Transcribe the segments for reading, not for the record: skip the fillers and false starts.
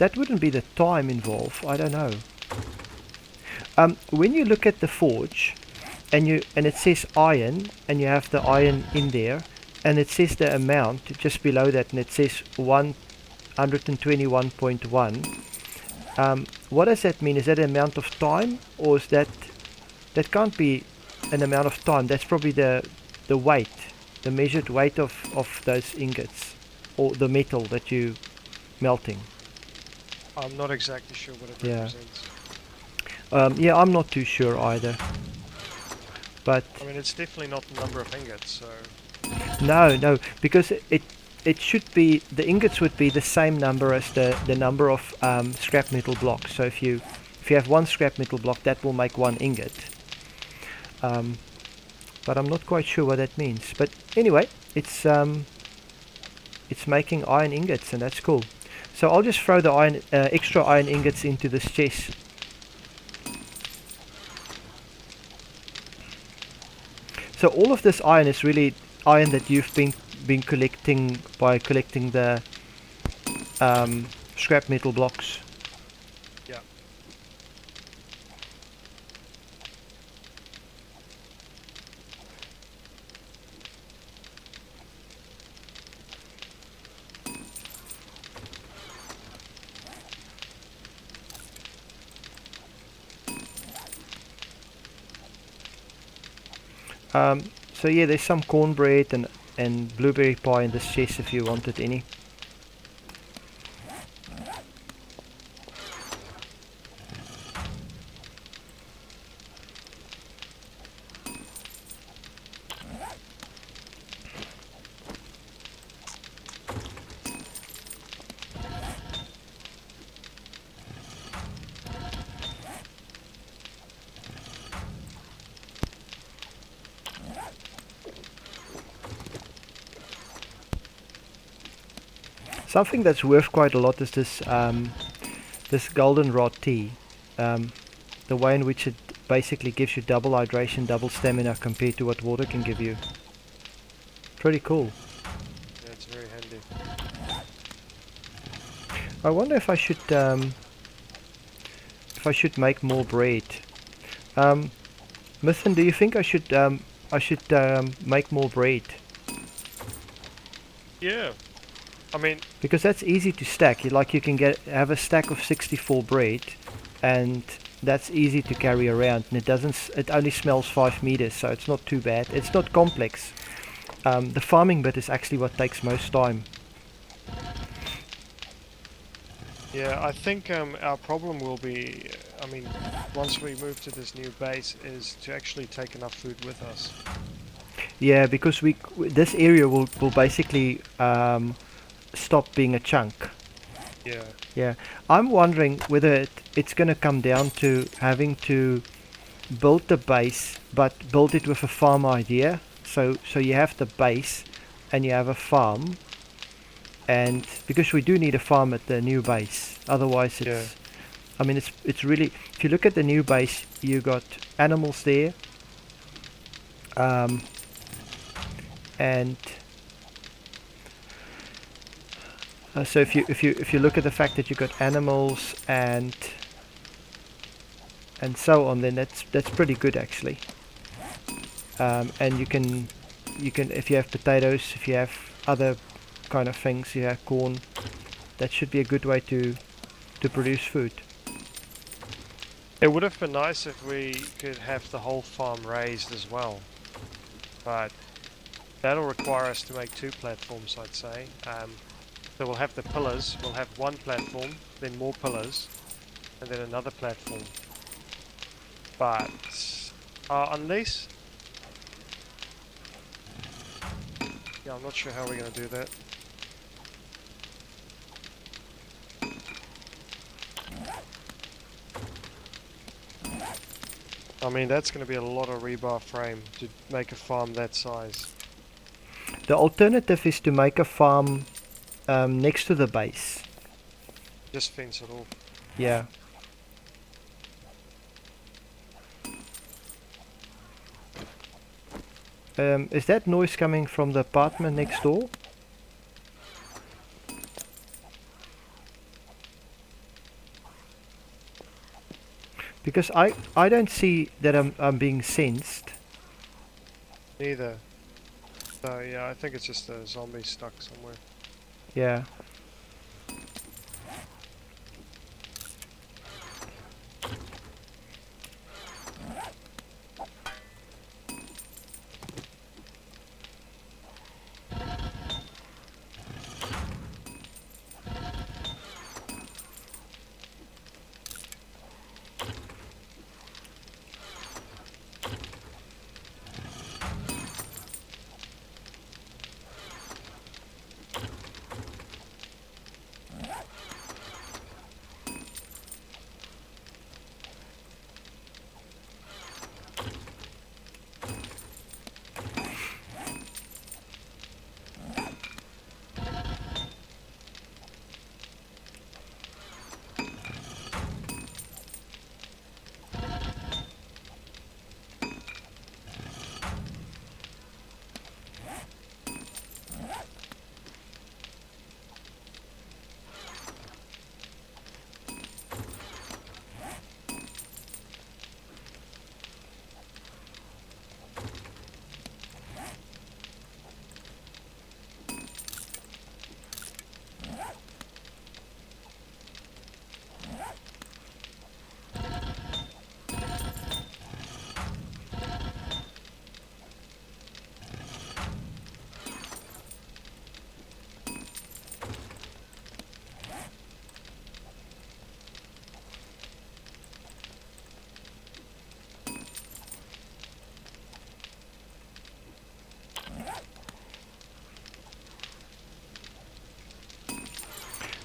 that wouldn't be the time involved. I don't know. When you look at the forge, and it says iron, and you have the iron in there, and it says the amount just below that, and it says 121.1. What does that mean? Is that an amount of time, or is that can't be an amount of time? That's probably the weight, the measured weight of those ingots, or the metal that you melting. I'm not exactly sure what it Yeah. represents. Yeah, I'm not too sure either. But I mean, it's definitely not the number of ingots, so... no, because it should be, the ingots would be the same number as the number of scrap metal blocks. So if you have one scrap metal block, that will make one ingot. But I'm not quite sure what that means. But anyway, it's making iron ingots, and that's cool. So I'll just throw the extra iron ingots into this chest. So all of this iron is really iron that you've been collecting by collecting the scrap metal blocks. Yeah. So yeah, there's some cornbread and blueberry pie in this chest if you wanted any. Something that's worth quite a lot is this this goldenrod tea. The way in which it basically gives you double hydration, double stamina compared to what water can give you. Pretty cool. Yeah, it's very handy. I wonder if I should make more bread. Mythen, do you think I should make more bread? Yeah. I mean... Because that's easy to stack. You can have a stack of 64 bread, and that's easy to carry around, and it only smells 5 meters, so it's not too bad. It's not complex. The farming bit is actually what takes most time. Yeah, I think our problem will be, I mean, once we move to this new base, is to actually take enough food with us. Yeah, because this area will basically stop being a chunk. Yeah. Yeah, I'm wondering whether it's going to come down to having to build the base, but build it with a farm idea. So you have the base, and you have a farm, and because we do need a farm at the new base, otherwise it's. Yeah. I mean, it's really. If you look at the new base, you got animals there, and. So if you look at the fact that you got animals and so on, then that's pretty good actually. And you can if you have potatoes, if you have other kind of things, you have corn, that should be a good way to produce food. It would have been nice if we could have the whole farm raised as well, but that'll require us to make 2 platforms, I'd say. So we'll have the pillars, we'll have 1 platform, then more pillars, and then another platform. But unless... Yeah, I'm not sure how we're going to do that. I mean, that's going to be a lot of rebar frame to make a farm that size. The alternative is to make a farm next to the base. Just fence it off. Yeah. Is that noise coming from the apartment next door? Because I don't see that I'm being sensed. Neither. So yeah, I think it's just a zombie stuck somewhere. Yeah.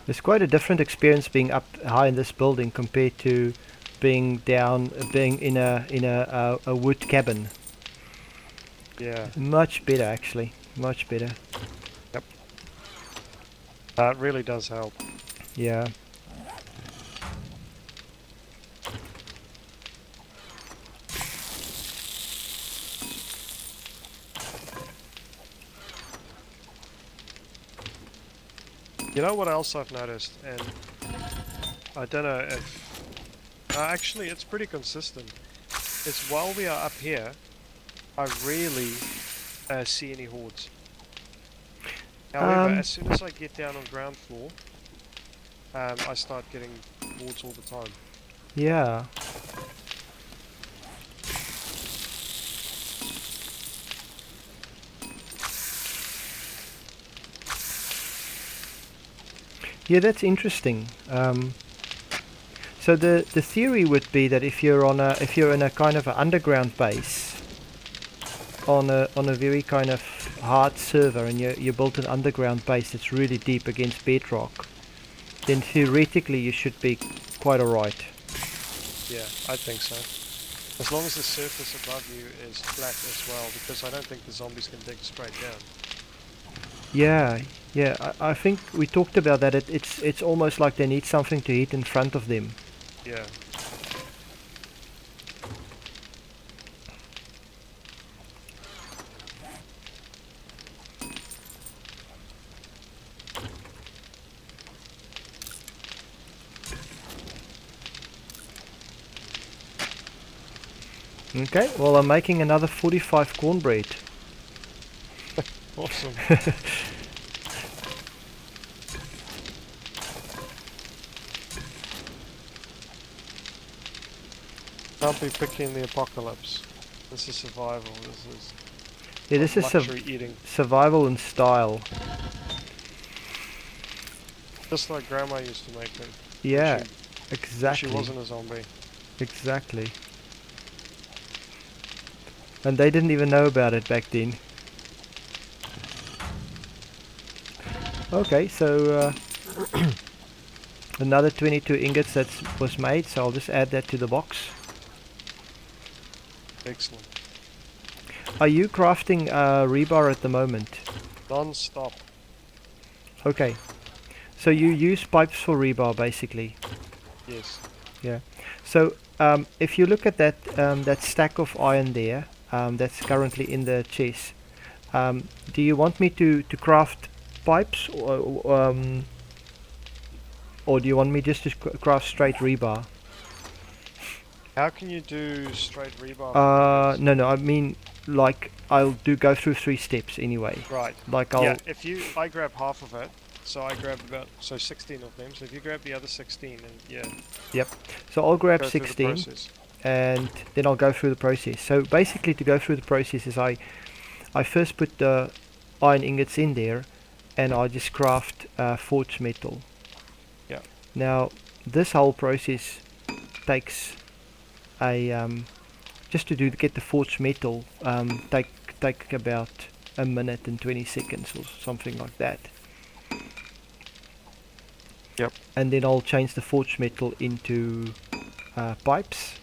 There's quite a different experience being up high in this building compared to being down, being in a wood cabin. Yeah. Much better, actually. Much better. Yep. It really does help. Yeah. You know what else I've noticed, and I don't know if actually it's pretty consistent. Is while we are up here, I rarely see any hordes. However, as soon as I get down on ground floor, I start getting hordes all the time. Yeah. Yeah, that's interesting. So the theory would be that if you're in a kind of an underground base, on a very kind of hard server, and you built an underground base that's really deep against bedrock, then theoretically you should be quite alright. Yeah, I think so. As long as the surface above you is flat as well, because I don't think the zombies can dig straight down. Yeah, yeah. I think we talked about that. It's almost like they need something to hit in front of them. Yeah. Okay, well I'm making another 45 cornbread. Awesome. Can't be picky in the apocalypse. This is survival. This is Yeah, this is luxury eating. survival in style. Just like Grandma used to make them. Yeah, She exactly. wasn't a zombie. Exactly. And they didn't even know about it back then. Okay, so another 22 ingots that was made, so I'll just add that to the box. Excellent. Are you crafting rebar at the moment? Non-stop. Okay. So you use pipes for rebar basically. Yes. Yeah. So if you look at that that stack of iron there, that's currently in the chest, do you want me to craft pipes, or do you want me just to craft straight rebar? How can you do straight rebar from ingots? No, I mean, like, I'll go through 3 steps anyway. Right. Like, Yeah, I'll, I grab half of it, so I grab about, so 16 of them. So if you grab the other 16 and yeah, yep. So I'll grab go through the 16 process. and then I'll go through the process. So basically, to go through the process is I first put the iron ingots in there and I just craft forged metal. Yeah. Now, this whole process takes a just to get the forged metal take about a minute and 20 seconds or something like that. Yep. And then I'll change the forged metal into pipes.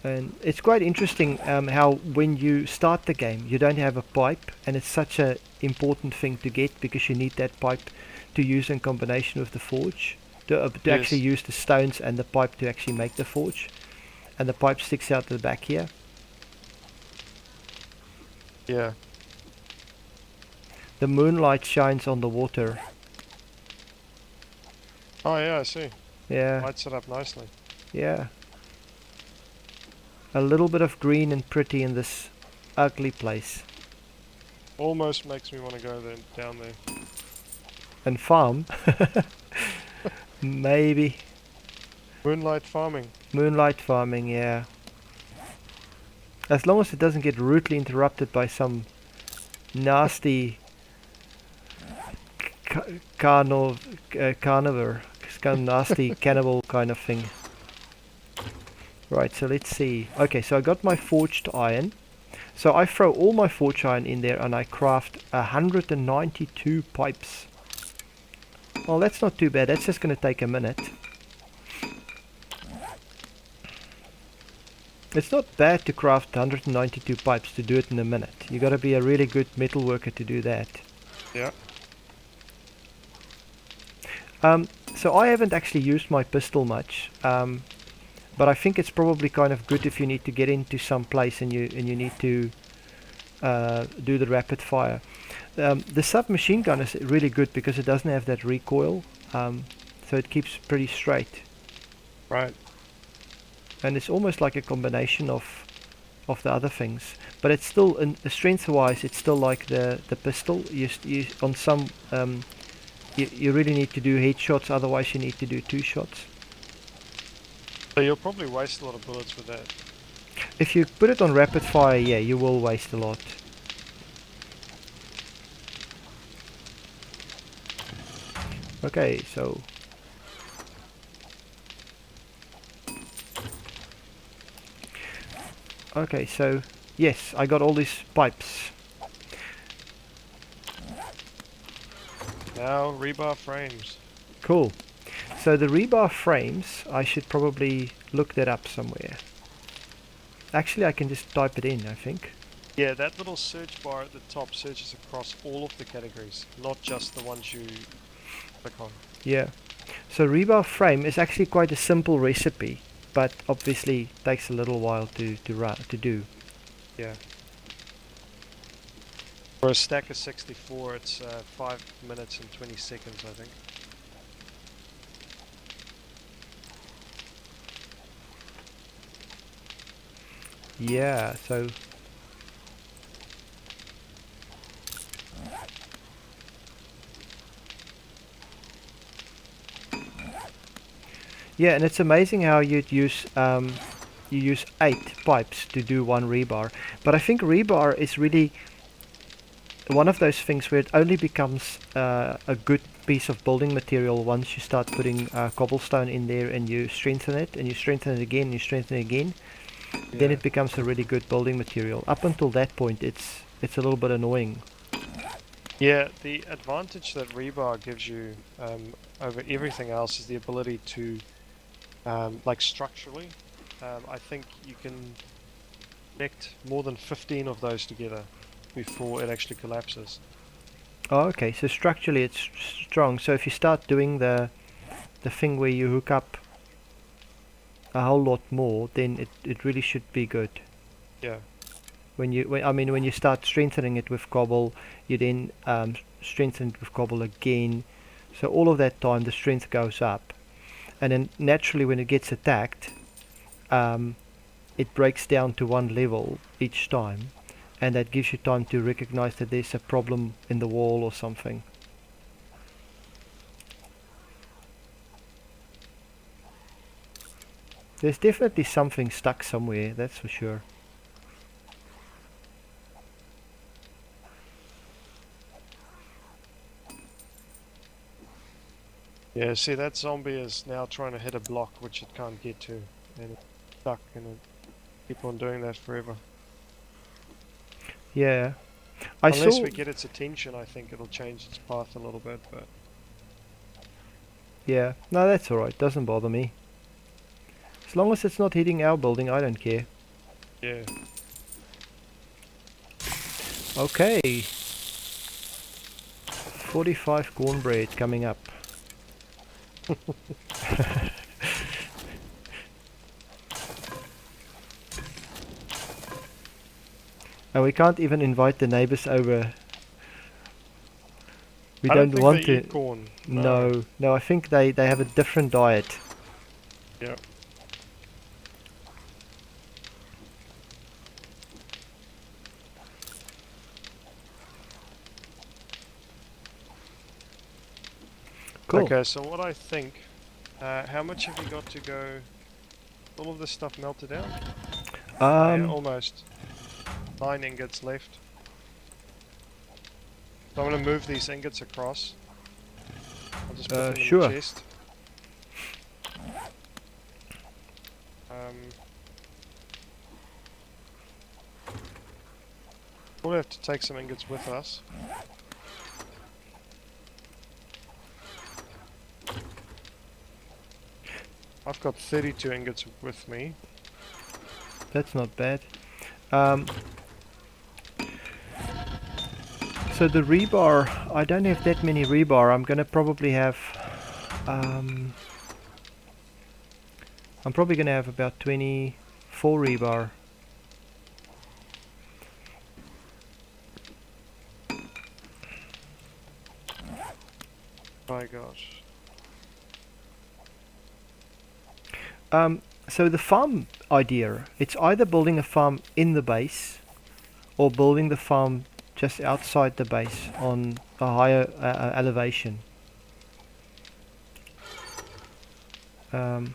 And it's quite interesting how when you start the game you don't have a pipe, and it's such a important thing to get because you need that pipe to use in combination with the forge to actually Yes. use the stones and the pipe to actually make the forge, and the pipe sticks out the back here. Yeah. The moonlight shines on the water. Oh yeah, I see. Yeah, Lights it up nicely. yeah. A little bit of green and pretty in this ugly place. Almost makes me want to go there, down there. And farm. Maybe. Moonlight farming. Moonlight farming, yeah. As long as it doesn't get rudely interrupted by some nasty carnivore, some nasty cannibal kind of thing. Right, so let's see. Okay, so I got my forged iron. So I throw all my forged iron in there and I craft 192 pipes. Well, that's not too bad. That's just going to take a minute. It's not bad to craft 192 pipes to do it in a minute. You got to be a really good metal worker to do that. Yeah. So I haven't actually used my pistol much, but I think it's probably kind of good if you need to get into some place and you need to do the rapid fire. The submachine gun is really good because it doesn't have that recoil, so it keeps pretty straight. Right. And it's almost like a combination of the other things, but it's still strength-wise, it's still like the pistol. You on some you really need to do headshots, otherwise you need to do 2 shots. So you'll probably waste a lot of bullets with that. If you put it on rapid fire, yeah, you will waste a lot. Okay, so yes, I got all these pipes. Now rebar frames. Cool. So the rebar frames, I should probably look that up somewhere. Actually, I can just type it in, I think. Yeah, that little search bar at the top searches across all of the categories, not just the ones you click on. Yeah. So rebar frame is actually quite a simple recipe, but obviously takes a little while to do. Yeah. For a stack of 64, it's 5 minutes and 20 seconds, I think. Yeah, so yeah, and it's amazing how you use 8 pipes to do 1 rebar. But I think rebar is really one of those things where it only becomes a good piece of building material once you start putting cobblestone in there and you strengthen it and you strengthen it again and you strengthen it again. Then it becomes a really good building material. Up until that point, it's a little bit annoying. Yeah, the advantage that rebar gives you over everything else is the ability to, like structurally, I think you can connect more than 15 of those together before it actually collapses. Oh, okay. So structurally, it's strong. So if you start doing the thing where you hook up a whole lot more, then it really should be good. Yeah. When you start strengthening it with cobble, you then strengthen it with cobble again. So all of that time, the strength goes up. and then naturally when it gets attacked, it breaks down to one level each time, and that gives you time to recognize that there's a problem in the wall or something. There's definitely something stuck somewhere, that's for sure. Yeah, see, that zombie is now trying to hit a block which it can't get to, and it's stuck, and it keep on doing that forever. Yeah. Unless we get its attention, I think it'll change its path a little bit, but... Yeah, no, that's alright, doesn't bother me. As long as it's not hitting our building, I don't care. Yeah. Okay. 45 cornbread coming up. And we can't even invite the neighbors over. We I don't think want they to. eat corn. No, I think they have a different diet. Yeah. Cool. Okay, so what I think, how much have you got to go? All of this stuff melted down? Yeah, almost. 9 ingots left. So I'm going to move these ingots across. I'll just put them in the chest. We'll have to take some ingots with us. I've got 32 ingots with me. That's not bad. So the rebar, I don't have that many rebar. I'm gonna probably have I'm probably gonna have about 24 rebar. My gosh. So the farm idea, it's either building a farm in the base or building the farm just outside the base on a higher elevation. I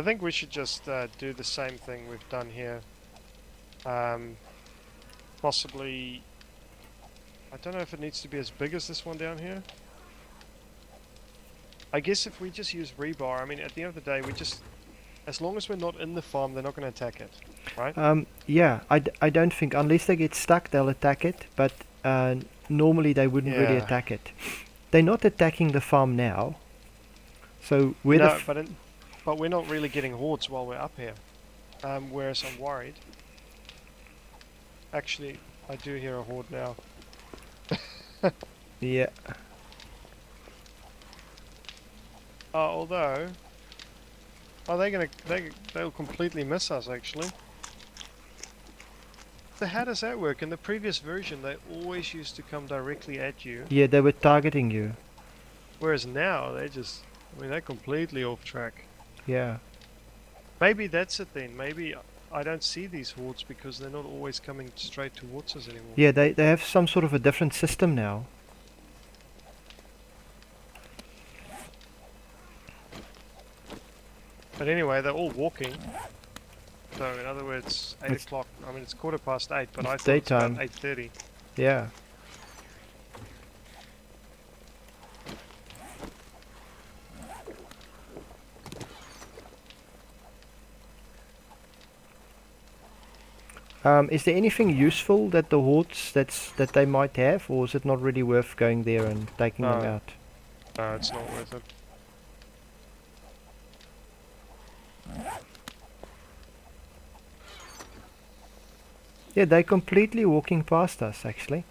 think we should just do the same thing we've done here. Possibly, I don't know if it needs to be as big as this one down here. I guess if we just use rebar, I mean, at the end of the day, we just, as long as we're not in the farm, they're not going to attack it, right? Yeah, I don't think, unless they get stuck, they'll attack it, but normally they wouldn't really attack it. They're not attacking the farm now, so we're no, but we're not really getting hordes while we're up here, whereas I'm worried. Actually, I do hear a horde now. Yeah. Although, they'll completely miss us actually. So how does that work? In the previous version, they always used to come directly at you. Yeah, they were targeting you. Whereas now, they just, I mean, they're completely off track. Yeah. Maybe that's it then. Maybe I don't see these hordes because they're not always coming straight towards us anymore. Yeah, they have some sort of a different system now. But anyway, they're all walking. So in other words, 8 o'clock. I mean, it's 8:15, but I thought daytime. it's about 8:30. Yeah. Is there anything useful that the hordes that they might have, or is it not really worth going there and taking them out? No, it's not worth it. Yeah, they're completely walking past us, actually.